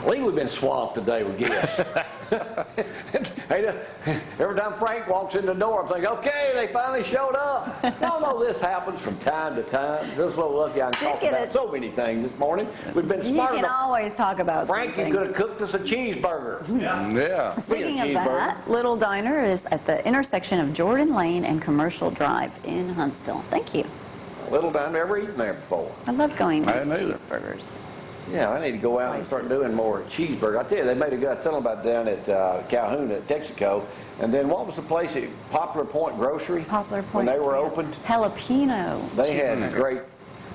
Lee, we've been swamped today with guests. Every time Frank walks in the door, I'm thinking, okay, they finally showed up. No, this happens from time to time. Just so lucky I can talk about so many things this morning. We've been smart enough. You can always talk about Frank, something. you could have cooked us a cheeseburger. Yeah. Speaking of that, Little Diner is at the intersection of Jordan Lane and Commercial Drive in Huntsville. Thank you. Little Diner, never eaten there before. I love going to I didn't either. cheeseburgers. Yeah, I need to go out and start doing more cheeseburgers. I tell you, they made a good, I was telling about down at Calhoun at Texaco. And then what was the place at Poplar Point Grocery? Poplar Point. When they were opened? Jalapeno. They had cheeseburgers. great.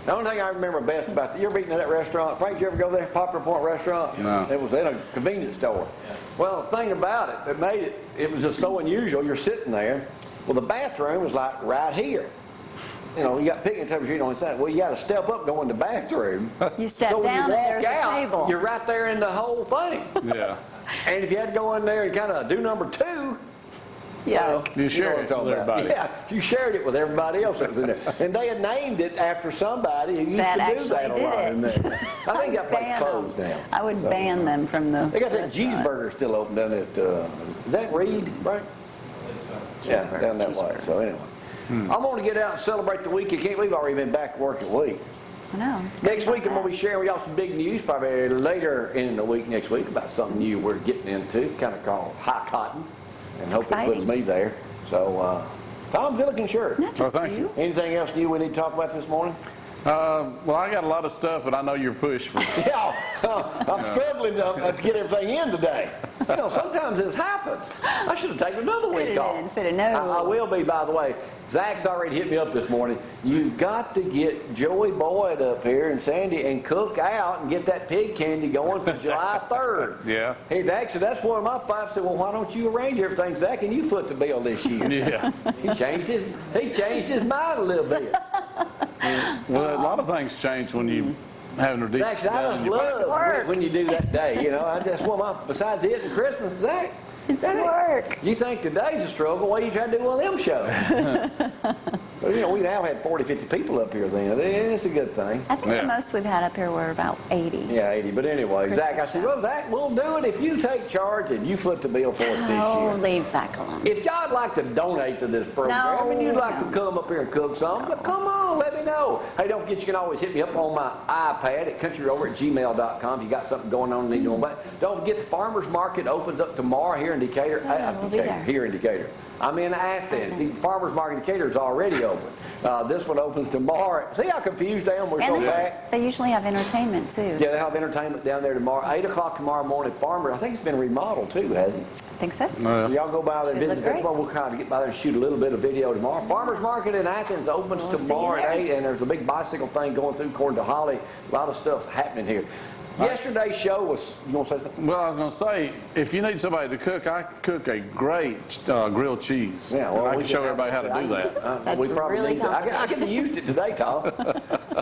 The only thing I remember best about you ever eaten at that restaurant? Frank, you ever go there, Poplar Point Restaurant? No. It was in a convenience store. Yeah. Well, the thing about it that made it was just so unusual. You're sitting there. Well, the bathroom was like right here. You know, you got picnic tables here on the side. Well, you got to step up, go in the bathroom. You step so down and and there's a table. You're right there in the whole thing. Yeah. And if you had to go in there and kind of do number two, Yeah. You share it with everybody. Yeah, you shared it with everybody else that was in there. And they had named it after somebody who used That to do that a actually lot did in it. there. I think that place closed now. I would ban them from the They got that restaurant. cheeseburger still open down at, is that Reed, right? Yeah, down that way. So anyway. I'm going to get out and celebrate the week. You can't believe I've already been back working a week. I know. It's Next good week, I'm going to be sharing with y'all some big news, probably later in the week next week, about something new we're getting into, kind of called high cotton. And hope it puts me there. So, Tom, good looking shirt. Not just thank you. Anything else new we need to talk about this morning? Well, I got a lot of stuff, but I know you're pushed for. Yeah, I'm struggling to get everything in today. You know, sometimes this happens. I should have taken another week off. Fit it in. I will be, by the way. Zach's already hit me up this morning. You've got to get Joey Boyd up here and Sandy and cook out and get that pig candy going for July 3rd. Yeah. Hey, actually, that's one of my five. Said, well, why don't you arrange everything, Zach, and you foot the bill this year? Yeah. He changed his mind a little bit. Well, a lot of things change when you having a deep. Actually, I just love when you do that day. You know, I just want my, besides it and Christmas, Zach. It's work. You think today's a struggle? Why you trying to do one of them shows? Well, you know, we now had 40, 50 people up here then. It's a good thing. I think the most we've had up here were about 80. Yeah, 80. But anyway, Christmas Zach, I said, well, Zach, we'll do it if you take charge and you foot the bill for us this Oh, year. leave Zach alone. If y'all would like to donate to this program and you'd like to come up here and cook something, come on, let me know. Hey, don't forget, you can always hit me up on my iPad at countryover@gmail.com if you got something going on and need to know about. Don't forget the farmers market opens up tomorrow here in Decatur. We'll be there. Here in Decatur. I'm in Athens. The farmers market in Decatur is already open. This one opens tomorrow. See how confused I am? We're so back. They usually have entertainment too. Yeah, they have entertainment down there tomorrow. 8 o'clock tomorrow morning. Farmers, I think it's been remodeled too, hasn't it? I think so. So y'all go by there and Should visit. look great. We'll kind of get by there and shoot a little bit of video tomorrow. Farmers Market in Athens opens We'll see you tomorrow at there. 8, and there's a big bicycle thing going through according to Holly. A lot of stuff happening here. Yesterday's show was, you want to say something? Well, I was going to say, if you need somebody to cook, I cook a great grilled cheese. Yeah, well, I we can show have- everybody how to do that. That's we probably really need to. I could have used it today, Tom.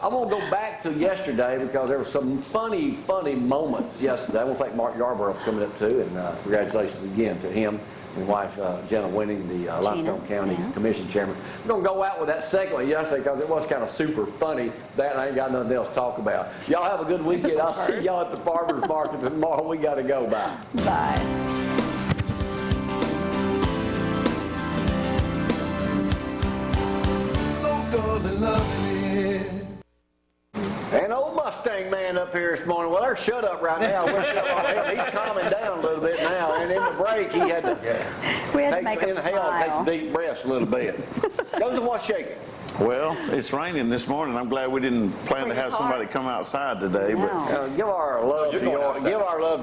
I'm going to go back to yesterday because there were some funny moments yesterday. I want to thank Mark Yarborough for coming up too, and congratulations again to him and wife Jenna winning the Limestone County Commission Chairman. We're going to go out with that segment yesterday because it was kind of super funny. That and I ain't got nothing else to talk about. Y'all have a good weekend. I'll see y'all at the farmers market tomorrow. We got to go. Bye. Bye. And old Mustang man up here this morning. Well, they're shut up right now. He's calming down a little bit now. And in the break, he had to We had to make him inhale and take some smile. deep breaths a little bit. Joseph, what's shaking? Well, it's raining this morning. I'm glad we didn't plan to have somebody come outside today. But Give our love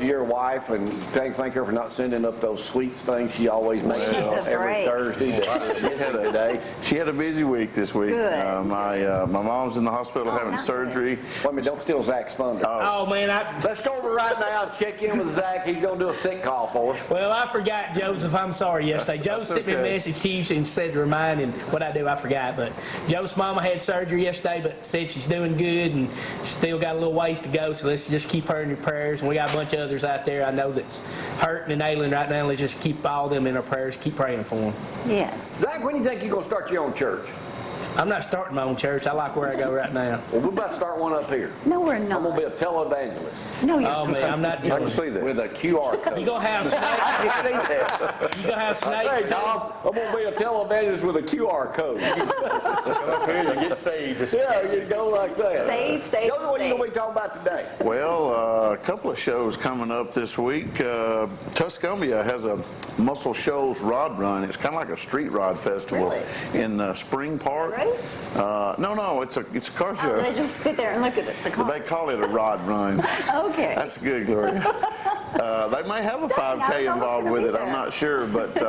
to your wife and thank her for not sending up those sweets things she always makes every Thursday. she had a busy week this week. Good. My mom's in the hospital having surgery. Wait a minute, don't steal Zach's thunder. Oh, man, Let's go over right now and check in with Zach. He's going to do a sick call for us. well, I forgot, Joseph. I'm sorry yesterday. Joseph sent me a okay. message. She usually said to remind, and what I do, I forgot. But Joseph's mama had surgery yesterday, but said she's doing good and still got a little ways to go. So let's just keep her in your prayers. And we got a bunch of others out there I know that's hurting and ailing right now. Let's just keep all them in our prayers. Keep praying for them. Yes. Zach, when do you think you're going to start your own church? I'm not starting my own church. I like where I go right now. Well, we're about to start one up here. No, we're I'm not. gonna be a televangelist No, you're Oh, not. man, I'm not I can doing see it. that. with a QR code. You gonna have snakes? You gonna have snakes? Hey, too? Tom, I'm gonna be a televangelist with a QR code. Come up here, you get saved. Yeah, you go like that. Save. Tell me what you're gonna be talking about today. Well, a couple of shows coming up this week. Tuscumbia has a Muscle Shoals Rod Run. It's kind of like a street rod festival Really? in Spring Park. Race? No, it's a car Oh, show. they just sit there and look at it. The They call it a rod run. Okay. That's good, Gloria. They may have a Dang, I 5K was involved gonna with be it. I'm there. not sure, but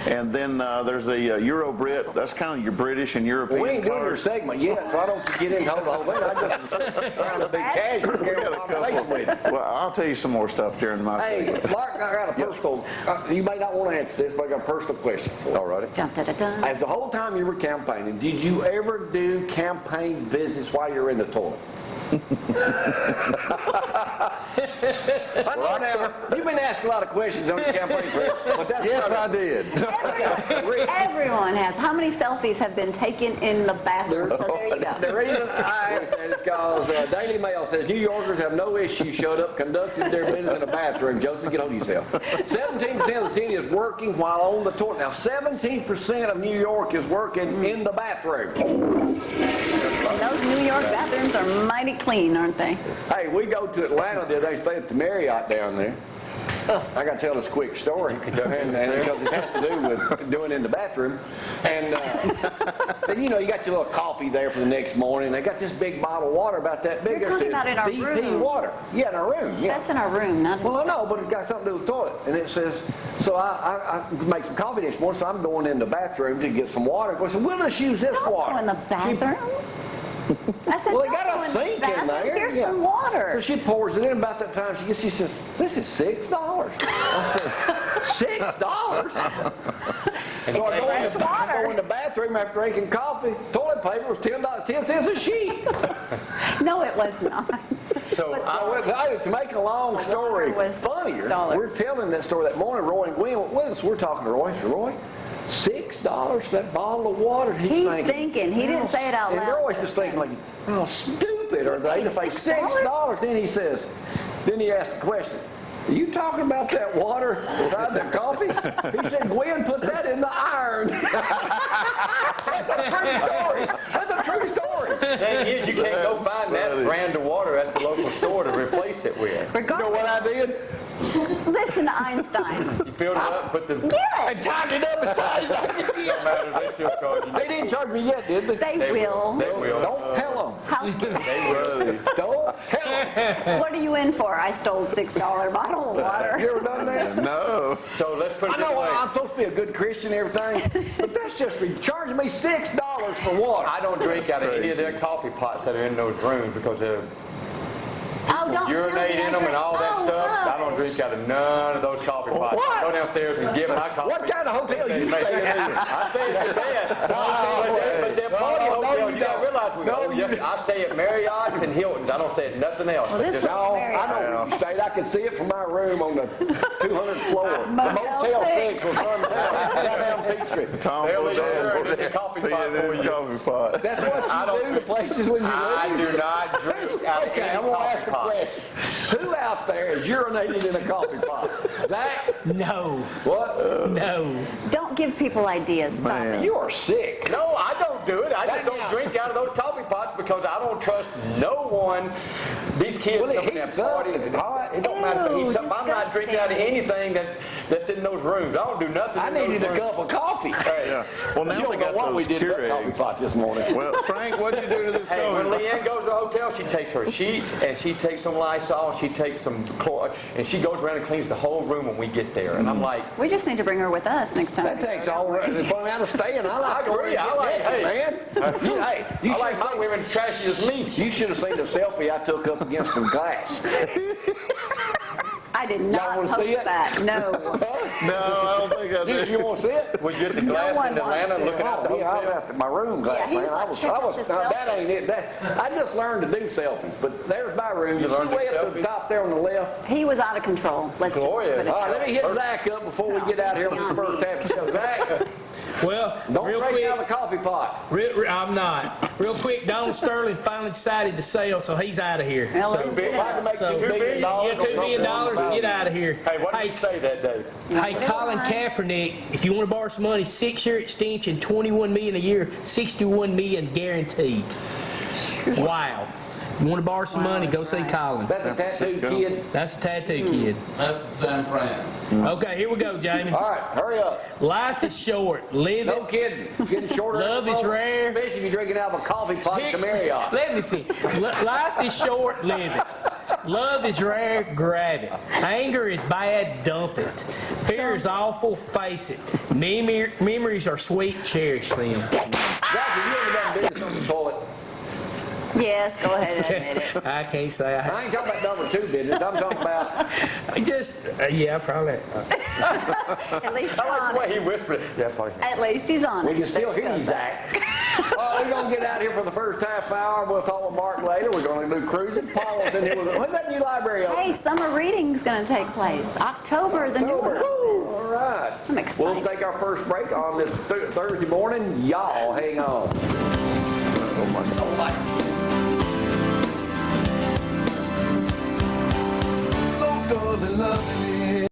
and then there's a Euro Brit. That's kind of your British and European We ain't doing your cars. segment yet, so I don't get into the whole thing. I just trying to be casual, carry a conversation with you. Well, I'll tell you some more stuff during my Hey, segment. Mark, I got a personal, you may not want to answer this, but I got a personal question for you. All right. Dun, dun, dun, dun. As the whole time you were campaigning, did you ever do campaign business while you were in the toilet? I know now, you've been asking a lot of questions on your campaign trail, but that's Yes, not I did. Everyone has. How many selfies have been taken in the bathroom? So there you go. The reason I asked that is because Daily Mail says New Yorkers have no issue showed up, conducted their business in a bathroom. Joseph, get hold of yourself. 17% of the city is working while on the toilet. Now, 17% of New York is working in the bathroom. And those New York bathrooms are mighty clean, aren't they? Hey, we go to Atlanta the other day, stay at the Marriott down there. I got to tell this quick story, and because it has to do with doing in the bathroom. And you know, you got your little coffee there for the next morning. They got this big bottle of water about that big. You're talking about in our DP room. water. Yeah, in our room. Yeah. That's in our room, not in Well, I know, but it got something to do with the toilet. And it says, so I make some coffee next morning, so I'm going in the bathroom to get some water. I said, we'll just use this Don't water. go in the bathroom. I said, Well, they don't got go a in the sink in bathroom. there. Here's Yeah. some water. So she pours it in. About that time, she says, this is $6. I said, $6? So I go in the bathroom after drinking coffee. Toilet paper was $10 a sheet. No, it was not. So To make a long story was funnier, $6. we're telling that story that morning. Roy and Gwen went with us. We're talking to Roy. I said, Roy, $6 for that bottle of water. He's thinking. He didn't say it out And loud. Roy's just thinking, like, how stupid are they to pay $6? Then he says, then he asked the question, are you talking about that water inside the coffee? He said, Gwen, put that in the iron. That's a true story. That's a true story. thing is, you can't go find that brand of water at the local store to replace it with. You know what I did? Listen to Einstein. You filled it up, put the... I tied it up as tight as I could get. Don't matter, they still charge you. They didn't charge me yet, did they? They will. They will. Don't tell them. Housekeeping. They will. Don't tell them. What are you in for? I stole $6 bottle of water. You ever done that? No. So let's put it I this know way. I'm supposed to be a good Christian and everything, but that's just charging me $6 for water. I don't drink out of any of their coffee pots that are in those rooms because they're Oh, don't tell me urinate I in them and all that drink- stuff. Oh, I don't drink out of none of those coffee pots. What? Go downstairs and get my coffee. What kind of hotel you They stay in? I stay at the best. But they're party No, hotels. you You gotta don't. realize we No, go. Yes, I stay at Marriott's and Hilton's. I don't stay at nothing else. Well, But this just- No, Marriott. I know where you stayed. I can see it from my room on the 200th floor. The Motel Motel 6. 6 was run down Peach Street. Tom They'll leave Bodine her in over the there coffee peeing pot in his for you. coffee pot. That's I what don't you do to places when you I leave. do not drink out of Okay, any I'm going to coffee ask a pot. question. Who out there is urinating in a coffee pot? Zach? No, What? no. Don't give people ideas. Stop Man. it. You are sick. No, I don't do it. I just Right don't now. drink out of those coffee pots because I don't trust no one. These kids Well, it come in heats that up. party. It's hot. It don't matter if it Ew, heats up. I'm not drinking out of anything that's in those rooms. I don't do nothing I in those needed a rooms. cup of coffee. Hey, Yeah. Well, now You they don't know got what we those did to cure that coffee eggs. pot this morning. Well, Frank, what'd you do to this Hey, when coffee? Leanne goes to the hotel, she takes her sheets and she takes some Lysol and she takes some Clorox and she goes around and cleans the whole room when we get there. And I'm like, We just need to bring her with us next time. That takes all if I'm out of staying. I like I agree. I like- hey, man. You I like should my women as trashy as me. You should have seen the selfie I took up against the glass. I did Y'all not wanna post see it? that. No. No, I don't think I You do. want to see it? Was you at the No glass one in Atlanta wants to. looking out the Oh, yeah, I was hotel? at my room glass, Yeah, he man. was like, check out the now, that selfie. ain't it. I just learned to do selfies, but there's my room. You You see learned to way do up at the selfies? top there on the left? He was out of control. Let's Gloria. just put it All right, that let me way. hit Zach up before we get out here with the first half of the show. Zach, Well, don't real break quick, down the coffee pot. I'm not. Real quick, Donald Sterling finally decided to sell, so he's out of here. Well, So, If I can make So- $2 billion, yeah, $2 billion, $2 get out of here. Hey, what did you say that day? Hey, Colin Kaepernick, if you want to borrow some money, 6-year extension, $21 million a year, $61 million guaranteed. Wow. You want to borrow some money, go see Colin. That's a tattooed kid. That's a tattoo kid. That's the San Fran. Okay, here we go, Jamie. All right, hurry up. Life is short. Live No it. kidding. Getting shorter. Love is rare. Especially if you're drinking out of a coffee pot at the Marriott. Let me see. Life is short. Live it. Love is rare. Grab it. Anger is bad. Dump it. Fear is awful. Face it. Memories are sweet. Cherish them. Zach, have you ever done business on the toilet? Yes, go ahead and admit it. I can't say I I ain't talking about number 2 business. I'm talking about just yeah, probably. At least I you're like the way honest. he whispered it. Yeah, probably. At least he's honest. we can still There hear you, goes. Zach. We're going to get out here for the first half hour. We'll talk with Mark later. We're going to do cruising. Paul's in here with us. When's that new library open? Hey, summer reading's going to take place. October, the new one. All right. I'm We'll excited. take our first break on this Thursday morning. Y'all hang on. Oh my God.